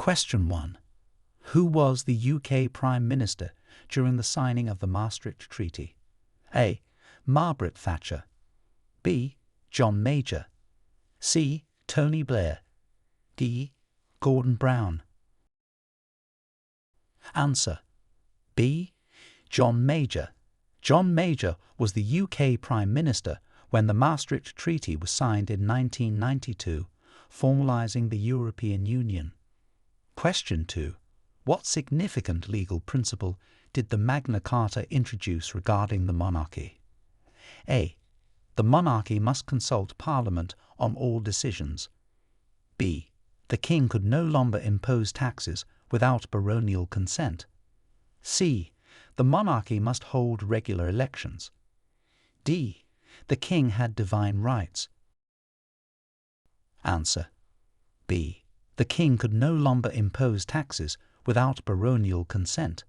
Question 1. Who was the UK Prime Minister during the signing of the Maastricht Treaty? A. Margaret Thatcher. B. John Major. C. Tony Blair. D. Gordon Brown. Answer: B. John Major. John Major was the UK Prime Minister when the Maastricht Treaty was signed in 1992, formalising the European Union. Question 2. What significant legal principle did the Magna Carta introduce regarding the monarchy? A. The monarchy must consult Parliament on all decisions. B. The king could no longer impose taxes without baronial consent. C. The monarchy must hold regular elections. D. The king had divine rights. Answer: B. The king could no longer impose taxes without baronial consent.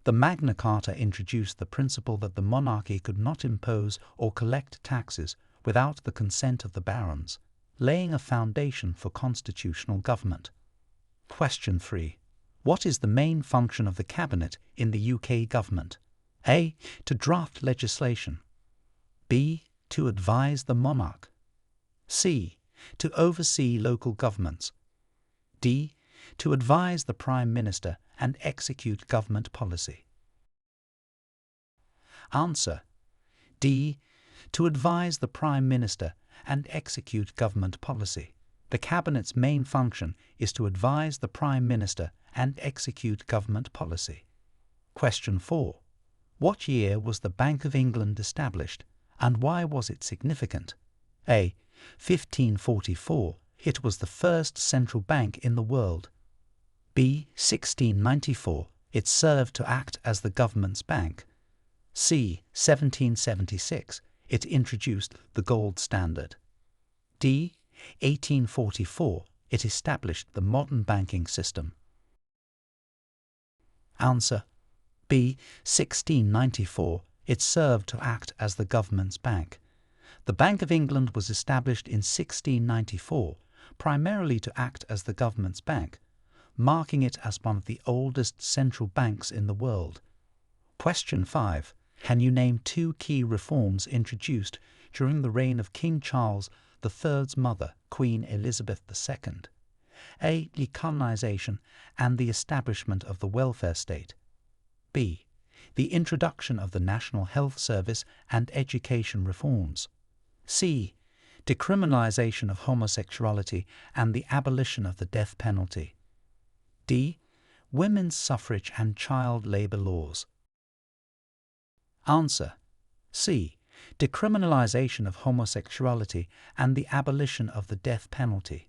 The Magna Carta introduced the principle that the monarchy could not impose or collect taxes without the consent of the barons, laying a foundation for constitutional government. Question 3. What is the main function of the Cabinet in the UK government? A. To draft legislation. B. To advise the monarch. C. To oversee local governments. D. To advise the Prime Minister and execute government policy. Answer: D. To advise the Prime Minister and execute government policy. The Cabinet's main function is to advise the Prime Minister and execute government policy. Question 4. What year was the Bank of England established, and why was it significant? A. 1544. It was the first central bank in the world. B. 1694. It served to act as the government's bank. C. 1776. It introduced the gold standard. D. 1844. It established the modern banking system. Answer: B. 1694. It served to act as the government's bank. The Bank of England was established in 1694, primarily to act as the government's bank, marking it as one of the oldest central banks in the world. Question 5. Can you name 2 key reforms introduced during the reign of King Charles III's mother, Queen Elizabeth II? A. Decolonization and the establishment of the welfare state. B. The introduction of the National Health Service and education reforms. C. Decriminalization of homosexuality and the abolition of the death penalty. D. Women's suffrage and child labor laws. Answer: C. Decriminalization of homosexuality and the abolition of the death penalty.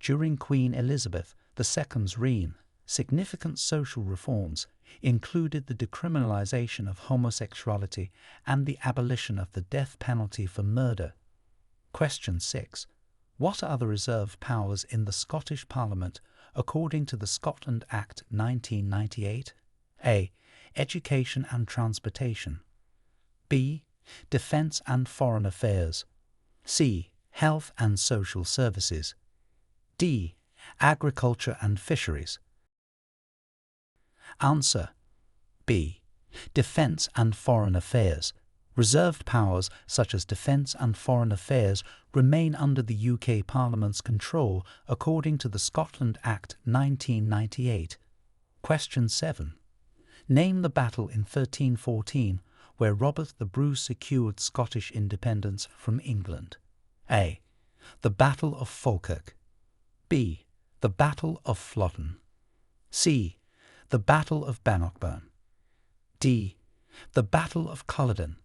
During Queen Elizabeth II's reign, significant social reforms included the decriminalization of homosexuality and the abolition of the death penalty for murder. Question 6. What are the reserved powers in the Scottish Parliament according to the Scotland Act 1998? A. Education and transportation. B. Defence and foreign affairs. C. Health and social services. D. Agriculture and fisheries. Answer: B. Defence and foreign affairs. Reserved powers such as defence and foreign affairs remain under the UK Parliament's control according to the Scotland Act 1998. Question 7. Name the battle in 1314 where Robert the Bruce secured Scottish independence from England. A. The Battle of Falkirk. B. The Battle of Flodden. C. The Battle of Bannockburn. D. The Battle of Culloden.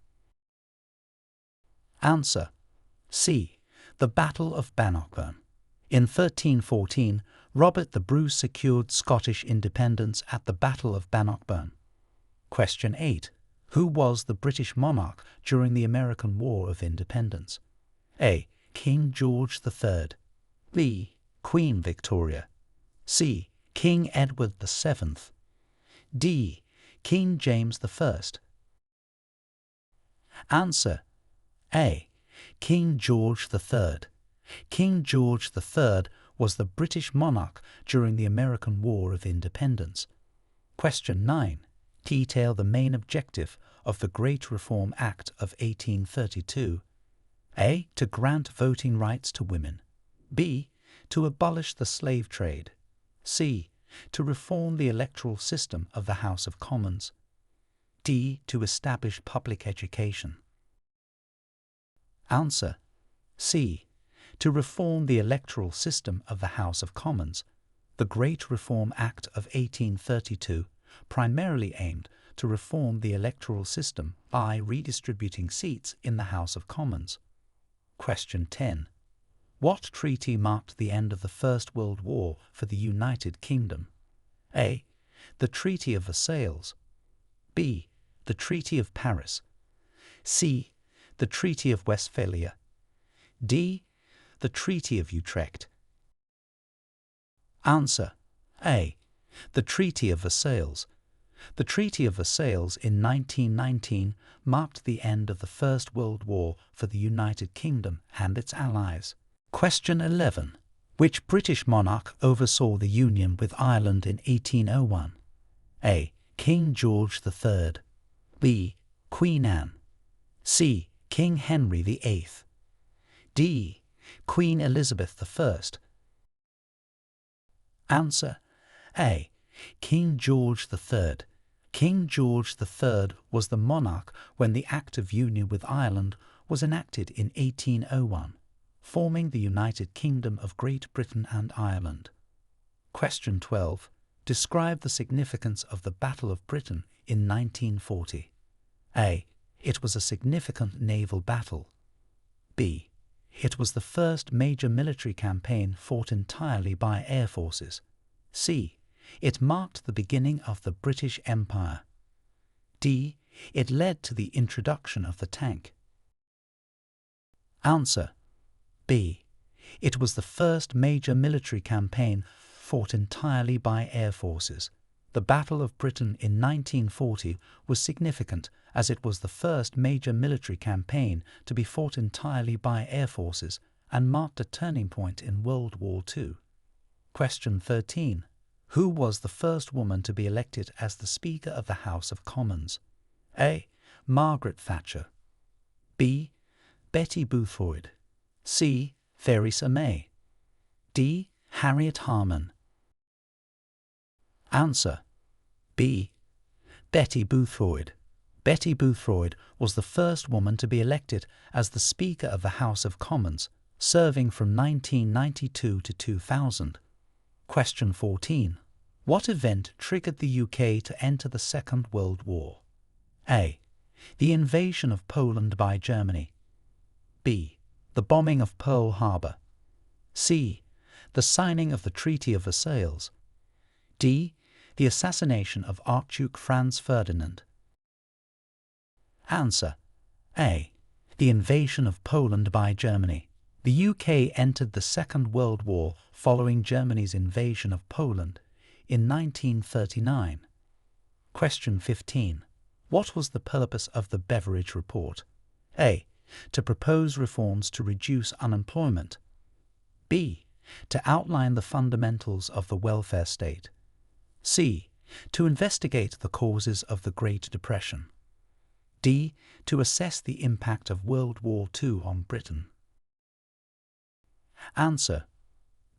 Answer: C. The Battle of Bannockburn. In 1314, Robert the Bruce secured Scottish independence at the Battle of Bannockburn. Question 8. Who was the British monarch during the American War of Independence? A. King George III. B. Queen Victoria. C. King Edward VII. D. King James I. Answer: A. King George III. King George III was the British monarch during the American War of Independence? Question 9. Detail the main objective of the Great Reform Act of 1832. A. To grant voting rights to women. B. To abolish the slave trade. C. To reform the electoral system of the House of Commons. D. To establish public education. Answer. C. To reform the electoral system of the House of Commons. The Great Reform Act of 1832 primarily aimed to reform the electoral system by redistributing seats in the House of Commons. Question 10. What treaty marked the end of the First World War for the United Kingdom? A. The Treaty of Versailles. B. The Treaty of Paris. C. The Treaty of Westphalia. D. The Treaty of Utrecht. Answer. A. The Treaty of Versailles. The Treaty of Versailles in 1919 marked the end of the First World War for the United Kingdom and its allies. Question 11. Which British monarch oversaw the union with Ireland in 1801? A. King George III. B. Queen Anne. C. King Henry VIII. D. Queen Elizabeth I. Answer. A. King George III. King George III was the monarch when the Act of Union with Ireland was enacted in 1801, forming the United Kingdom of Great Britain and Ireland. Question 12. Describe the significance of the Battle of Britain in 1940. A. It was a significant naval battle. B. It was the first major military campaign fought entirely by air forces. C. It marked the beginning of the British Empire. D. It led to the introduction of the tank. Answer. B. It was the first major military campaign fought entirely by air forces. The Battle of Britain in 1940 was significant as it was the first major military campaign to be fought entirely by air forces and marked a turning point in World War II. Question 13. Who was the first woman to be elected as the Speaker of the House of Commons? A. Margaret Thatcher. B. Betty Boothroyd. C. Theresa May. D. Harriet Harman. Answer. B. Betty Boothroyd. Betty Boothroyd was the first woman to be elected as the Speaker of the House of Commons, serving from 1992 to 2000. Question 14. What event triggered the UK to enter the Second World War? A. The invasion of Poland by Germany. B. The bombing of Pearl Harbor. C. The signing of the Treaty of Versailles. D. The assassination of Archduke Franz Ferdinand. Answer. A. The invasion of Poland by Germany. The UK entered the Second World War following Germany's invasion of Poland in 1939. Question 15. What was the purpose of the Beveridge Report? A. To propose reforms to reduce unemployment. B. To outline the fundamentals of the welfare state. C. To investigate the causes of the Great Depression. D. To assess the impact of World War II on Britain. Answer.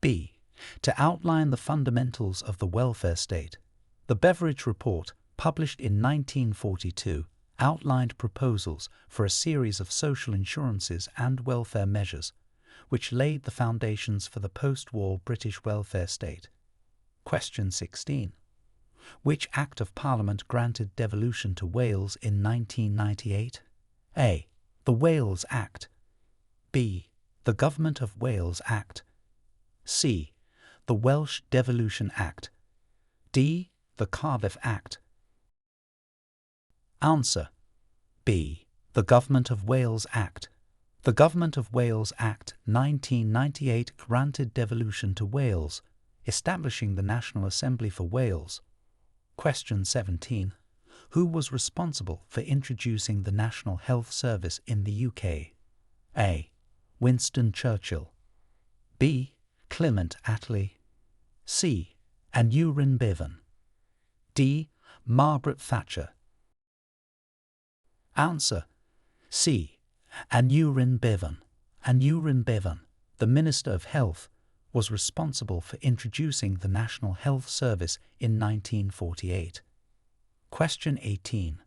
B. To outline the fundamentals of the welfare state. The Beveridge Report, published in 1942, outlined proposals for a series of social insurances and welfare measures, which laid the foundations for the post-war British welfare state. Question 16. Which Act of Parliament granted devolution to Wales in 1998? A. The Wales Act. B. The Government of Wales Act. C. The Welsh Devolution Act. D. The Cardiff Act. Answer. B. The Government of Wales Act. The Government of Wales Act 1998 granted devolution to Wales, establishing the National Assembly for Wales. Question 17. Who was responsible for introducing the National Health Service in the UK? A. Winston Churchill. B. Clement Attlee. C. Aneurin Bevan. D. Margaret Thatcher. Answer: C. Aneurin Bevan. Aneurin Bevan, the Minister of Health, was responsible for introducing the National Health Service in 1948. Question 18.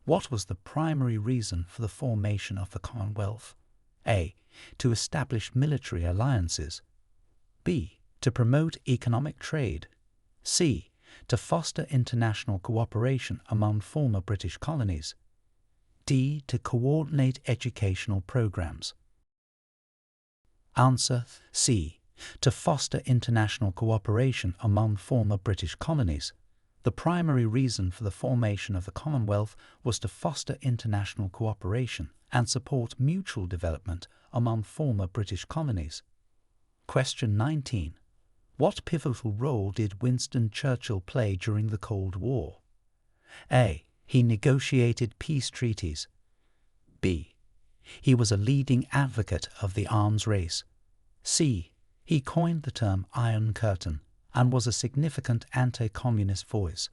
What was the primary reason for the formation of the Commonwealth? A. To establish military alliances. B. To promote economic trade. C. To foster international cooperation among former British colonies. D. To coordinate educational programs. Answer: C. To foster international cooperation among former British colonies. The primary reason for the formation of the Commonwealth was to foster international cooperation and support mutual development among former British colonies. Question 19. What pivotal role did Winston Churchill play during the Cold War? A. He negotiated peace treaties. B. He was a leading advocate of the arms race. C. He coined the term Iron Curtain and was a significant anti-communist voice.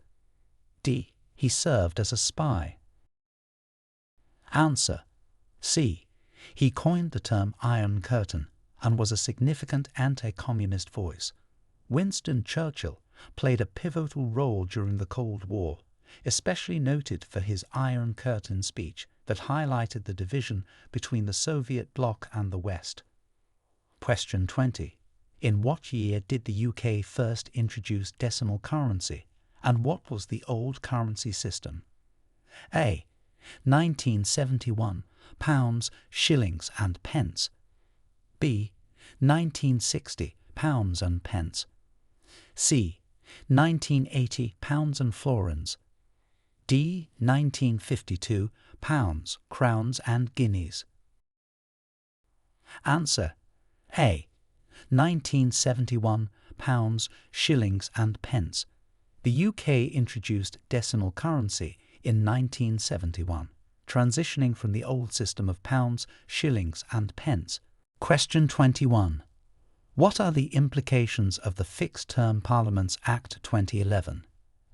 D. He served as a spy. Answer: C. He coined the term Iron Curtain and was a significant anti-communist voice. Winston Churchill played a pivotal role during the Cold War, especially noted for his Iron Curtain speech that highlighted the division between the Soviet bloc and the West. Question 20. In what year did the UK first introduce decimal currency, and what was the old currency system? A. 1971, pounds, shillings and pence. B. 1960, pounds and pence. C. 1980, pounds and florins. D. 1952, pounds, crowns and guineas. Answer: A. 1971, pounds, shillings and pence. The UK introduced decimal currency in 1971, transitioning from the old system of pounds, shillings and pence. Question 21. What are the implications of the Fixed-Term Parliaments Act 2011?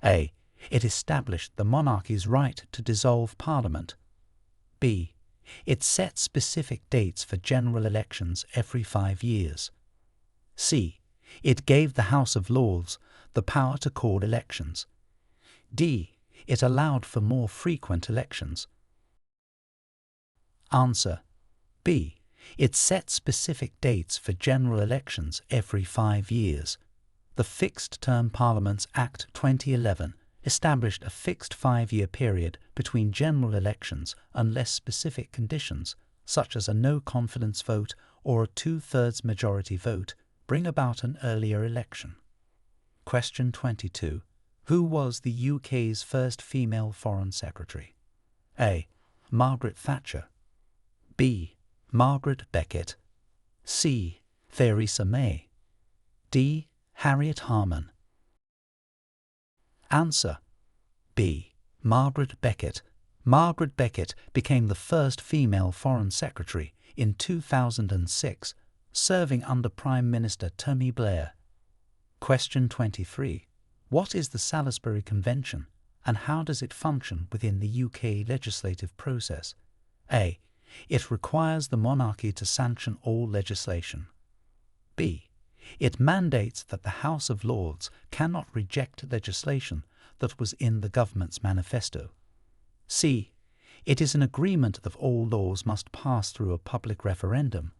A. It established the monarchy's right to dissolve Parliament. B. It set specific dates for general elections every 5 years. C. It gave the House of Lords the power to call elections. D. It allowed for more frequent elections. Answer: B. It set specific dates for general elections every 5 years. The Fixed-Term Parliaments Act 2011 established a fixed 5-year period between general elections unless specific conditions, such as a no-confidence vote or a 2/3 majority vote, bring about an earlier election. Question 22. Who was the UK's first female Foreign Secretary? A. Margaret Thatcher. B. Margaret Beckett. C. Theresa May. D. Harriet Harman. Answer: B. Margaret Beckett. Margaret Beckett became the first female Foreign Secretary in 2006, serving under Prime Minister Tony Blair. Question 23. What is the Salisbury Convention and how does it function within the UK legislative process? A. It requires the monarchy to sanction all legislation. B. It mandates that the House of Lords cannot reject legislation that was in the government's manifesto. C. It is an agreement that all laws must pass through a public referendum.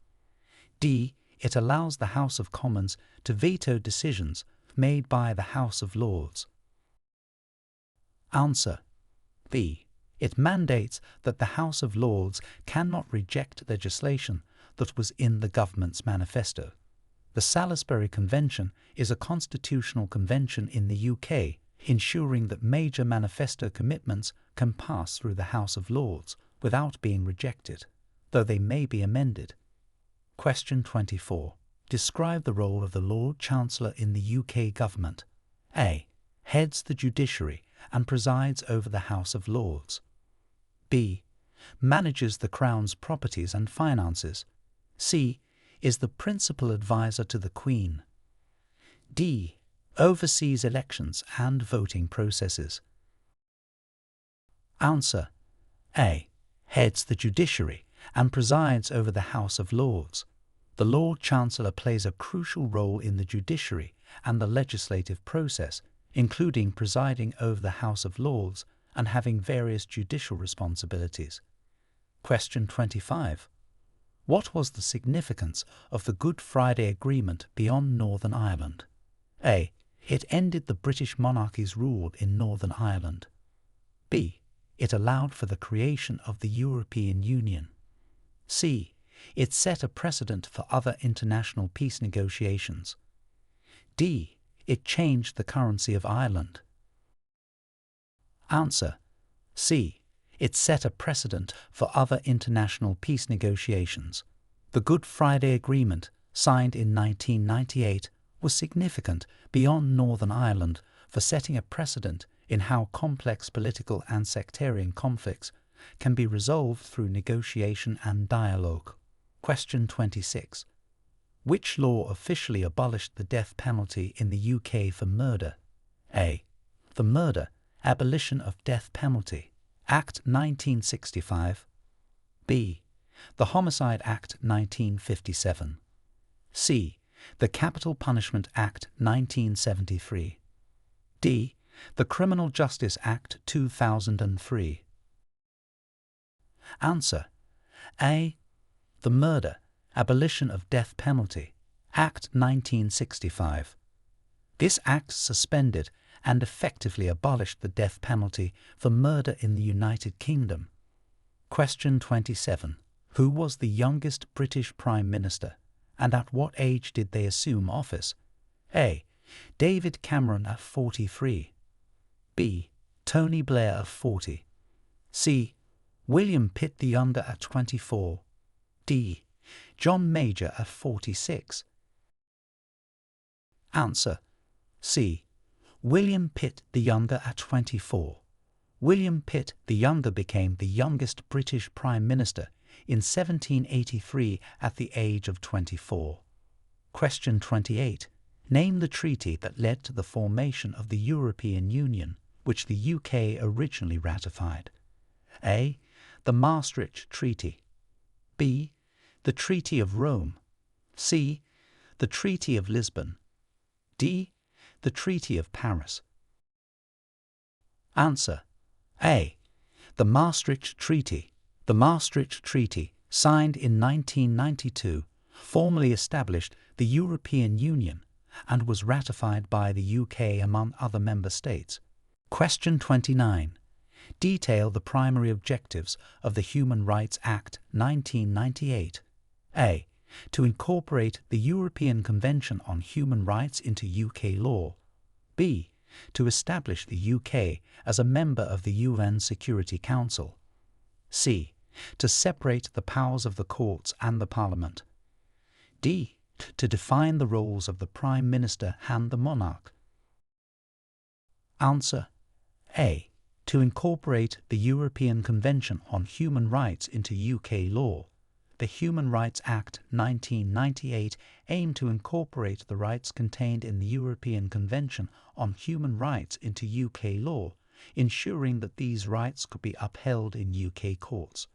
D. It allows the House of Commons to veto decisions made by the House of Lords. Answer: B. It mandates that the House of Lords cannot reject legislation that was in the government's manifesto. The Salisbury Convention is a constitutional convention in the UK, ensuring that major manifesto commitments can pass through the House of Lords without being rejected, though they may be amended. Question 24. Describe the role of the Lord Chancellor in the UK government. A. Heads the judiciary and presides over the House of Lords. B. Manages the Crown's properties and finances. C. Is the principal advisor to the Queen. D. Oversees elections and voting processes. Answer. A. Heads the judiciary and presides over the House of Lords. The Lord Chancellor plays a crucial role in the judiciary and the legislative process, including presiding over the House of Lords and having various judicial responsibilities. Question 25. What was the significance of the Good Friday Agreement beyond Northern Ireland? A. It ended the British monarchy's rule in Northern Ireland. B. It allowed for the creation of the European Union. C. It set a precedent for other international peace negotiations. D. It changed the currency of Ireland. Answer. C. It set a precedent for other international peace negotiations. The Good Friday Agreement, signed in 1998, was significant beyond Northern Ireland for setting a precedent in how complex political and sectarian conflicts can be resolved through negotiation and dialogue. Question 26. Which law officially abolished the death penalty in the UK for murder? A. The Murder, Abolition of Death Penalty Act 1965. B. The Homicide Act 1957. C. The Capital Punishment Act 1973. D. The Criminal Justice Act 2003. Answer. A. The Murder, Abolition of Death Penalty Act 1965. This act suspended and effectively abolished the death penalty for murder in the United Kingdom. Question 27. Who was the youngest British Prime Minister, and at what age did they assume office? A. David Cameron at 43. B. Tony Blair at 40. C. William Pitt the Younger at 24. D. John Major at 46. Answer. C. William Pitt the Younger at 24. William Pitt the Younger became the youngest British Prime Minister in 1783 at the age of 24. Question 28. Name the treaty that led to the formation of the European Union, which the UK originally ratified. A. The Maastricht Treaty. B. The Treaty of Rome. C. The Treaty of Lisbon. D. The Treaty of Paris. Answer. A. The Maastricht Treaty. The Maastricht Treaty, signed in 1992, formally established the European Union and was ratified by the UK among other member states. Question 29. Detail the primary objectives of the Human Rights Act 1998. A. To incorporate the European Convention on Human Rights into UK law. B. To establish the UK as a member of the UN Security Council. C. To separate the powers of the courts and the Parliament. D. To define the roles of the Prime Minister and the monarch. Answer. A. To incorporate the European Convention on Human Rights into UK law. The Human Rights Act 1998 aimed to incorporate the rights contained in the European Convention on Human Rights into UK law, ensuring that these rights could be upheld in UK courts.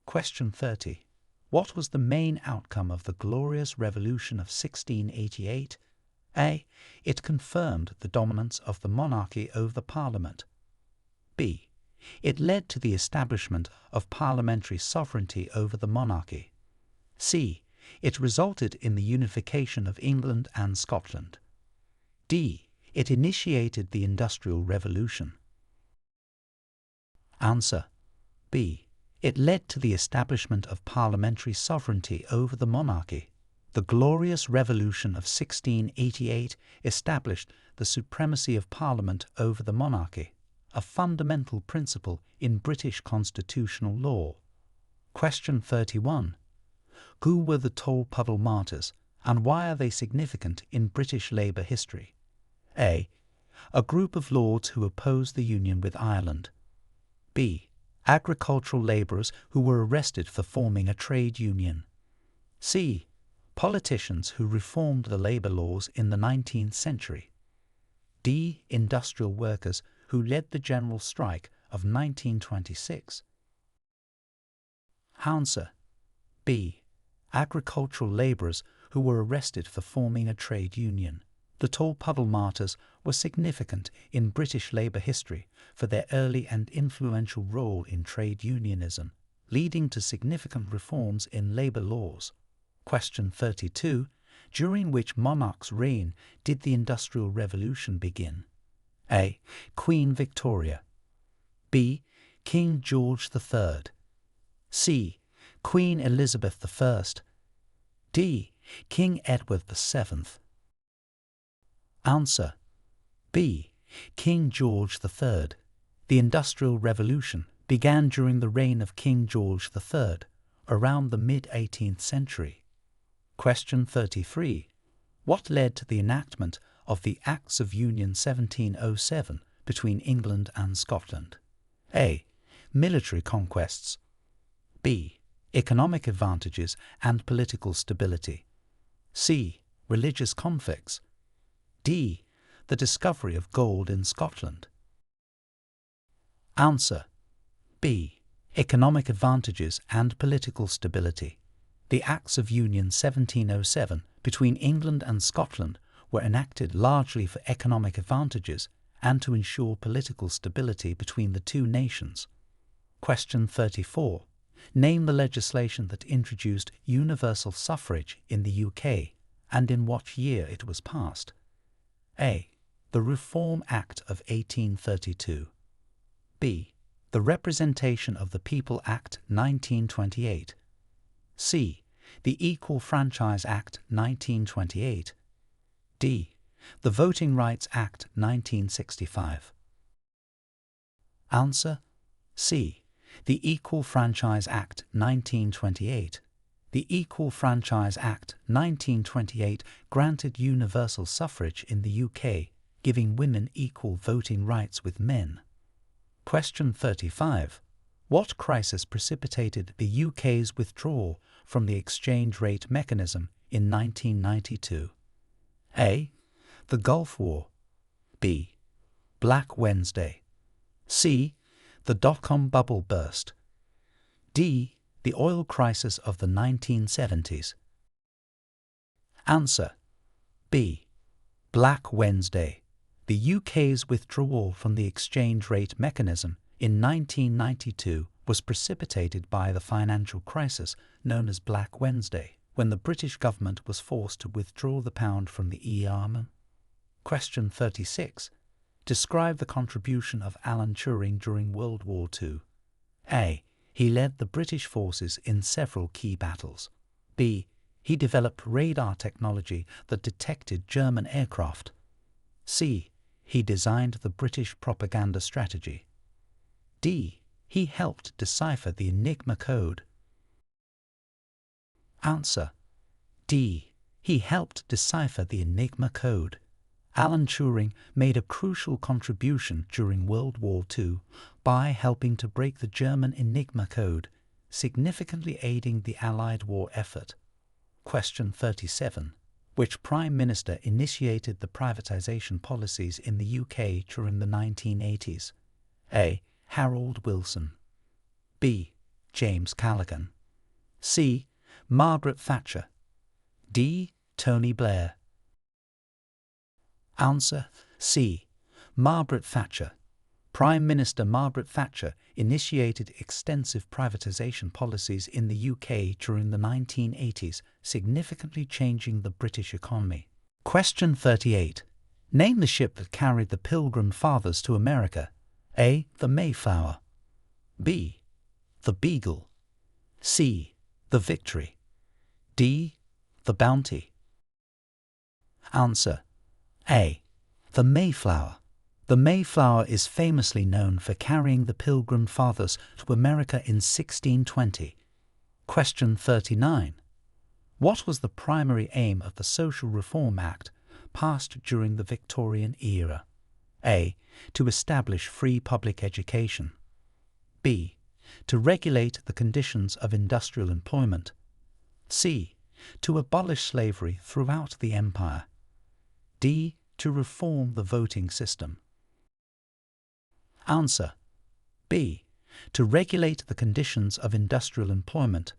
Question 30. What was the main outcome of the Glorious Revolution of 1688? A. It confirmed the dominance of the monarchy over the Parliament. B. It led to the establishment of parliamentary sovereignty over the monarchy. C. It resulted in the unification of England and Scotland. D. It initiated the Industrial Revolution. Answer. B. It led to the establishment of parliamentary sovereignty over the monarchy. The Glorious Revolution of 1688 established the supremacy of Parliament over the monarchy, a fundamental principle in British constitutional law. Question 31. Who were the Tolpuddle Martyrs, and why are they significant in British Labour history? A. A group of lords who opposed the union with Ireland. B. Agricultural labourers who were arrested for forming a trade union. C. Politicians who reformed the labor laws in the 19th century. D. Industrial workers who led the general strike of 1926. Answer. B. Agricultural labourers who were arrested for forming a trade union. The Tolpuddle martyrs were significant in British labour history for their early and influential role in trade unionism, leading to significant reforms in labour laws. Question 32. During which monarch's reign did the Industrial Revolution begin? A. Queen Victoria. B. King George III. C. Queen Elizabeth I. D. King Edward VII. Answer. B. King George III. The Industrial Revolution began during the reign of King George III, around the mid-18th century. Question 33. What led to the enactment of the Acts of Union 1707 between England and Scotland? A. Military conquests. B. Economic advantages and political stability. C. Religious conflicts. D. The discovery of gold in Scotland. Answer. B. Economic advantages and political stability. The Acts of Union 1707 between England and Scotland were enacted largely for economic advantages and to ensure political stability between the two nations. Question 34. Name the legislation that introduced universal suffrage in the UK and in what year it was passed. A. The Reform Act of 1832. B. The Representation of the People Act 1928. C. The Equal Franchise Act 1928. D. The Voting Rights Act 1965. Answer. C. The Equal Franchise Act 1928. The Equal Franchise Act 1928 granted universal suffrage in the UK, giving women equal voting rights with men. Question 35. What crisis precipitated the UK's withdrawal from the exchange rate mechanism in 1992? A. The Gulf War. B. Black Wednesday. C. The dot-com bubble burst. D. The oil crisis of the 1970s. Answer. B. Black Wednesday. The UK's withdrawal from the exchange rate mechanism in 1992 was precipitated by the financial crisis known as Black Wednesday, when the British government was forced to withdraw the pound from the ERM. Question 36. Describe the contribution of Alan Turing during World War II. A. He led the British forces in several key battles. B. He developed radar technology that detected German aircraft. C. He designed the British propaganda strategy. D. He helped decipher the Enigma code. Answer. D. He helped decipher the Enigma code. Alan Turing made a crucial contribution during World War II by helping to break the German Enigma code, significantly aiding the Allied war effort. Question 37. Which Prime Minister initiated the privatisation policies in the UK during the 1980s? A. Harold Wilson. B. James Callaghan. C. Margaret Thatcher. D. Tony Blair. Answer. C. Margaret Thatcher. Prime Minister Margaret Thatcher initiated extensive privatisation policies in the UK during the 1980s, significantly changing the British economy. Question 38. Name the ship that carried the Pilgrim Fathers to America. A. The Mayflower. B. The Beagle. C. The Victory. D. The Bounty. Answer. A. The Mayflower. The Mayflower is famously known for carrying the Pilgrim Fathers to America in 1620. Question 39. What was the primary aim of the Social Reform Act passed during the Victorian era? A. To establish free public education. B. To regulate the conditions of industrial employment. C. To abolish slavery throughout the empire. D. To reform the voting system. Answer. B. To regulate the conditions of industrial employment.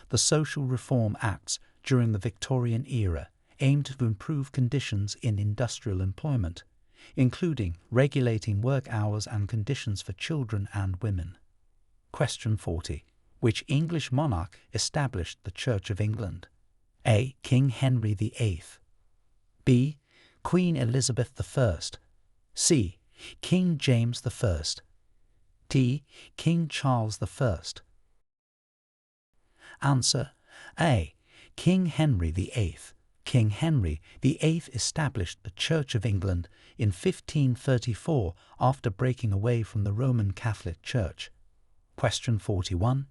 The Social Reform Acts during the Victorian era aimed to improve conditions in industrial employment, including regulating work hours and conditions for children and women. Question 40. Which English monarch established the Church of England? A. King Henry VIII. B. Queen Elizabeth I. C. King James I. D. King Charles I. Answer. A. King Henry VIII. King Henry VIII established the Church of England in 1534 after breaking away from the Roman Catholic Church. Question 41.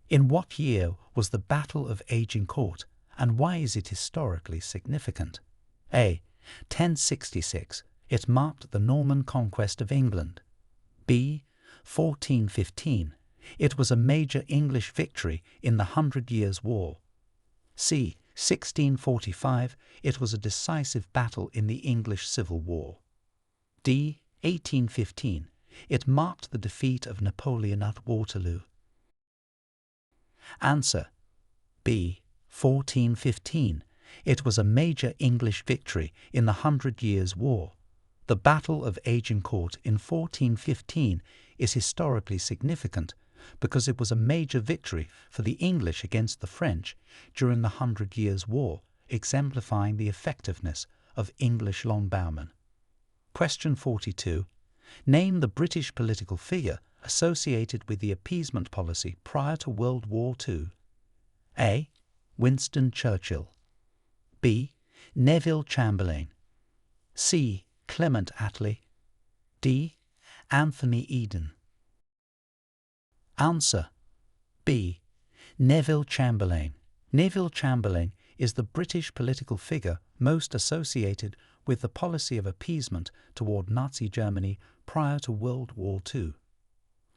In what year was the Battle of Agincourt, and why is it historically significant? A. 1066. It marked the Norman conquest of England. B. 1415. It was a major English victory in the 100 Years' War. C. 1645. It was a decisive battle in the English Civil War. D. 1815. It marked the defeat of Napoleon at Waterloo. Answer. B. 1415. It was a major English victory in the 100 Years' War. The Battle of Agincourt in 1415 is historically significant because it was a major victory for the English against the French during the 100 Years' War, exemplifying the effectiveness of English longbowmen. Question 42. Name the British political figure associated with the appeasement policy prior to World War II. A. Winston Churchill. B. Neville Chamberlain. C. Clement Attlee. D. Anthony Eden. Answer. B. Neville Chamberlain. Neville Chamberlain is the British political figure most associated with the policy of appeasement toward Nazi Germany prior to World War II.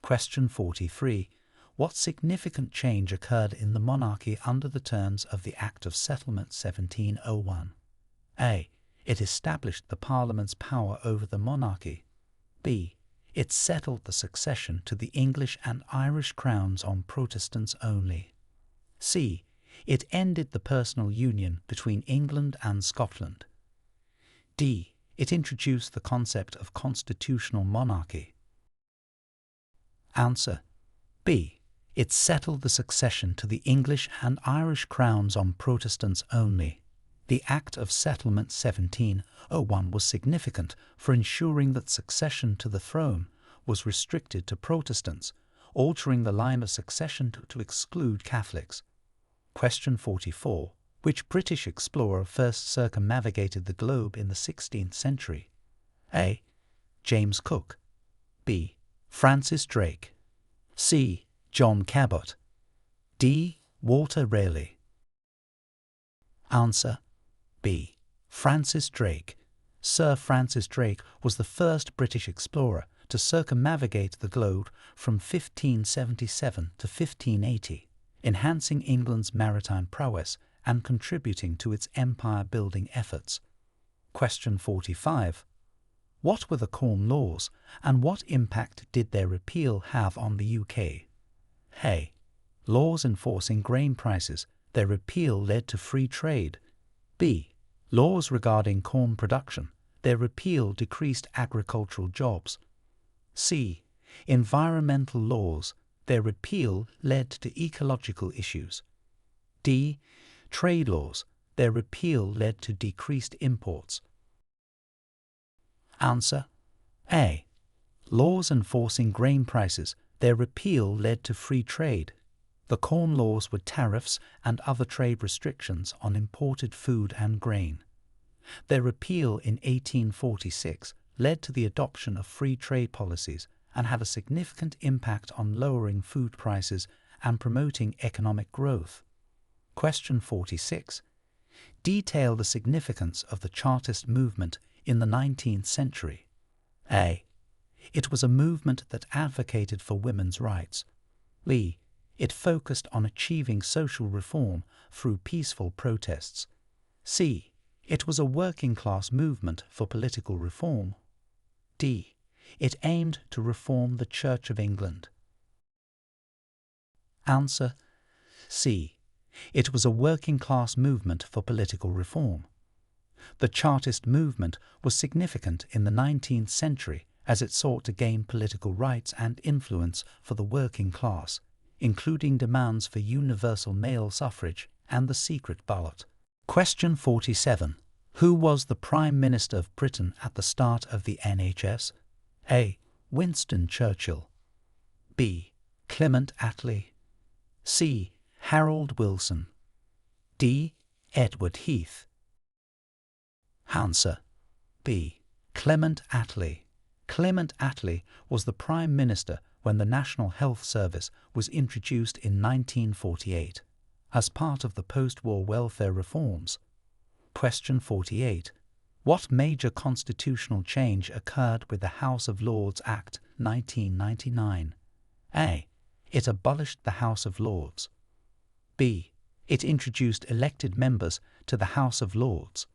Question 43. What significant change occurred in the monarchy under the terms of the Act of Settlement 1701? A. It established the Parliament's power over the monarchy. B. It settled the succession to the English and Irish crowns on Protestants only. C. It ended the personal union between England and Scotland. D. It introduced the concept of constitutional monarchy. Answer. B. It settled the succession to the English and Irish crowns on Protestants only. The Act of Settlement 1701 was significant for ensuring that succession to the throne was restricted to Protestants, altering the line of succession to exclude Catholics. Question 44. Which British explorer first circumnavigated the globe in the 16th century? A. James Cook. B. Francis Drake. C. John Cabot. D. Walter Raleigh. Answer. B. Francis Drake. Sir Francis Drake was the first British explorer to circumnavigate the globe from 1577 to 1580, enhancing England's maritime prowess and contributing to its empire-building efforts. Question 45. What were the Corn Laws, and what impact did their repeal have on the UK? A. Laws enforcing grain prices. Their repeal led to free trade. B. Laws regarding corn production. Their repeal decreased agricultural jobs. C. Environmental laws. Their repeal led to ecological issues. D. Trade laws. Their repeal led to decreased imports. Answer. A. Laws enforcing grain prices. Their repeal led to free trade. The Corn Laws were tariffs and other trade restrictions on imported food and grain. Their repeal in 1846 led to the adoption of free trade policies and had a significant impact on lowering food prices and promoting economic growth. Question 46. Detail the significance of the Chartist movement in the 19th century. A. It was a movement that advocated for women's rights. B. It focused on achieving social reform through peaceful protests. C. It was a working-class movement for political reform. D. It aimed to reform the Church of England. Answer C. It was a working-class movement for political reform. The Chartist movement was significant in the 19th century as it sought to gain political rights and influence for the working class, including demands for universal male suffrage and the secret ballot. Question 47. Who was the Prime Minister of Britain at the start of the NHS? A. Winston Churchill. B. Clement Attlee. C. Harold Wilson. D. Edward Heath. Answer B. Clement Attlee. Clement Attlee was the Prime Minister when the National Health Service was introduced in 1948 as part of the post-war welfare reforms. Question 48. What major constitutional change occurred with the House of Lords Act 1999? A. It abolished the House of Lords. B. It introduced elected members to the House of Lords.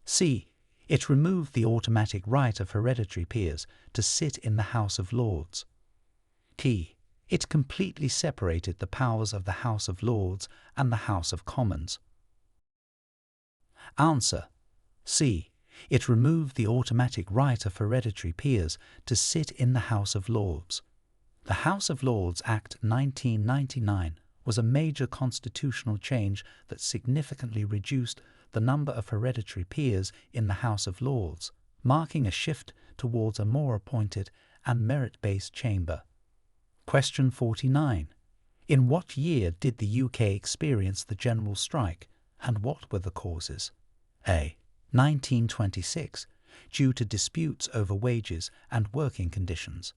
C. It removed the automatic right of hereditary peers to sit in the House of Lords. D. It completely separated the powers of the House of Lords and the House of Commons. Answer C. It removed the automatic right of hereditary peers to sit in the House of Lords. The House of Lords Act 1999 was a major constitutional change that significantly reduced the number of hereditary peers in the House of Lords, marking a shift towards a more appointed and merit-based chamber. Question 49. In what year did the UK experience the general strike, and what were the causes? A. 1926, due to disputes over wages and working conditions.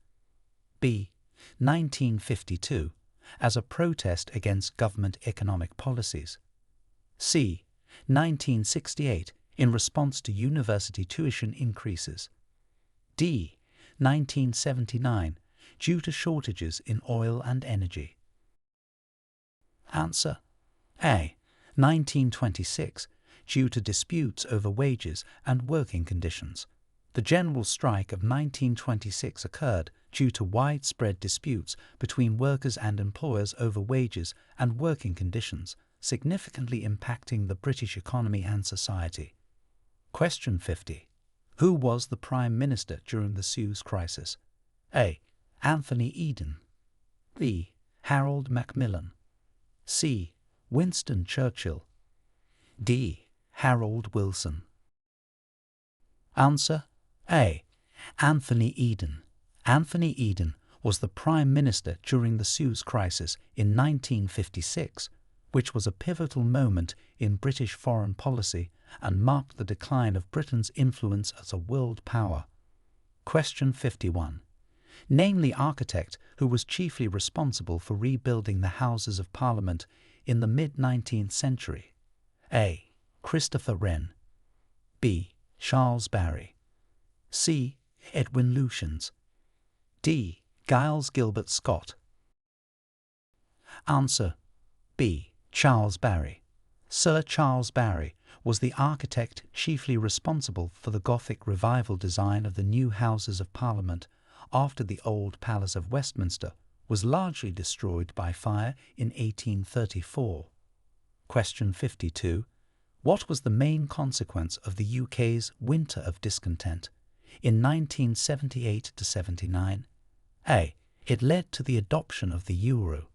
B. 1952, as a protest against government economic policies. C. 1968, in response to university tuition increases. D. 1979, due to shortages in oil and energy. Answer A. 1926, due to disputes over wages and working conditions. The general strike of 1926 occurred due to widespread disputes between workers and employers over wages and working conditions, significantly impacting the British economy and society. Question 50. Who was the Prime Minister during the Suez Crisis? A. Anthony Eden. B. Harold Macmillan. C. Winston Churchill. D. Harold Wilson. Answer A. Anthony Eden. Anthony Eden was the Prime Minister during the Suez Crisis in 1956, which was a pivotal moment in British foreign policy and marked the decline of Britain's influence as a world power. Question 51. Name the architect who was chiefly responsible for rebuilding the Houses of Parliament in the mid-19th century. A. Christopher Wren. B. Charles Barry. C. Edwin Lutyens. D. Giles Gilbert Scott. Answer B. Charles Barry. Sir Charles Barry was the architect chiefly responsible for the Gothic revival design of the new Houses of Parliament after the old Palace of Westminster was largely destroyed by fire in 1834. Question 52. What was the main consequence of the UK's Winter of Discontent in 1978–79? A. It led to the adoption of the euro.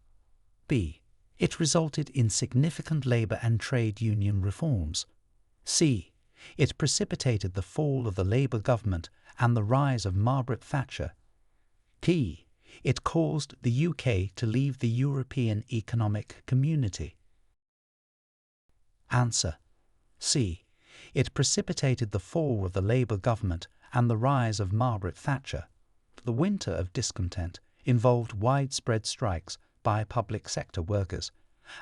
B. It resulted in significant labour and trade union reforms. C. It precipitated the fall of the Labour government and the rise of Margaret Thatcher. D. It caused the UK to leave the European Economic Community. Answer C. It precipitated the fall of the Labour government and the rise of Margaret Thatcher. The Winter of Discontent involved widespread strikes by public sector workers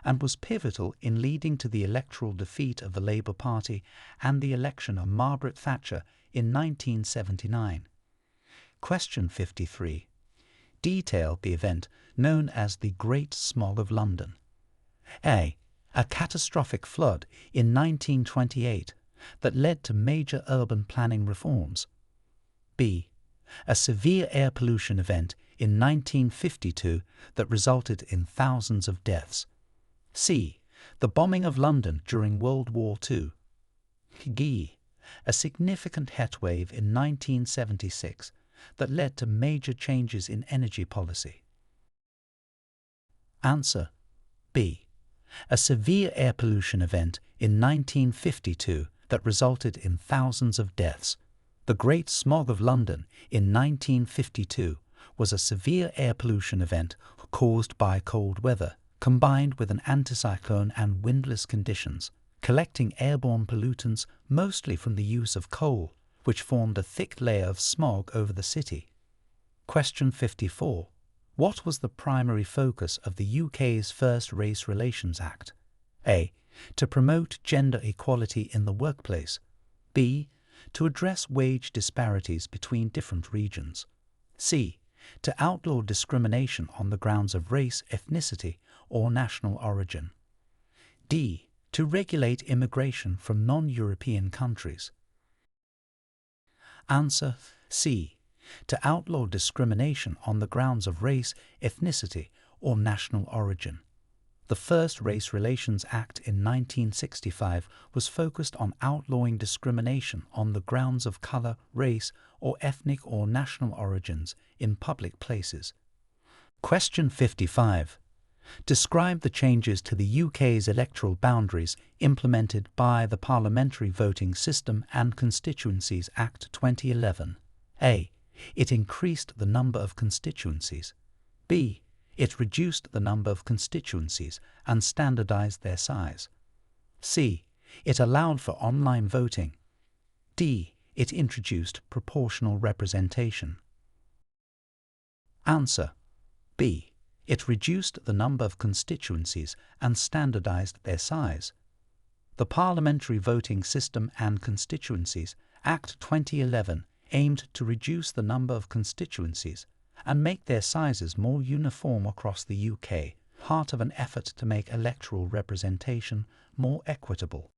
and was pivotal in leading to the electoral defeat of the Labour Party and the election of Margaret Thatcher in 1979. Question 53. detail the event known as the Great Smog of London? A. A catastrophic flood in 1928 that led to major urban planning reforms. B. A severe air pollution event in 1952 that resulted in thousands of deaths. C. The bombing of London during World War II. D. A significant heatwave in 1976 that led to major changes in energy policy. Answer: B. A severe air pollution event in 1952 that resulted in thousands of deaths. The Great Smog of London in 1952 was a severe air pollution event caused by cold weather, combined with an anticyclone and windless conditions, collecting airborne pollutants mostly from the use of coal, which formed a thick layer of smog over the city. Question 54. What was the primary focus of the UK's first Race Relations Act? A. To promote gender equality in the workplace. B. To address wage disparities between different regions. C. To outlaw discrimination on the grounds of race, ethnicity, or national origin. D. To regulate immigration from non-European countries. Answer: C. To outlaw discrimination on the grounds of race, ethnicity, or national origin. The first Race Relations Act in 1965 was focused on outlawing discrimination on the grounds of colour, race, or ethnic or national origins in public places. Question 55. Describe the changes to the UK's electoral boundaries implemented by the Parliamentary Voting System and Constituencies Act 2011. A. It increased the number of constituencies. B. It reduced the number of constituencies and standardised their size. C. It allowed for online voting. D. It introduced proportional representation. Answer: B. It reduced the number of constituencies and standardised their size. The Parliamentary Voting System and Constituencies Act 2011 aimed to reduce the number of constituencies and make their sizes more uniform across the UK, part of an effort to make electoral representation more equitable.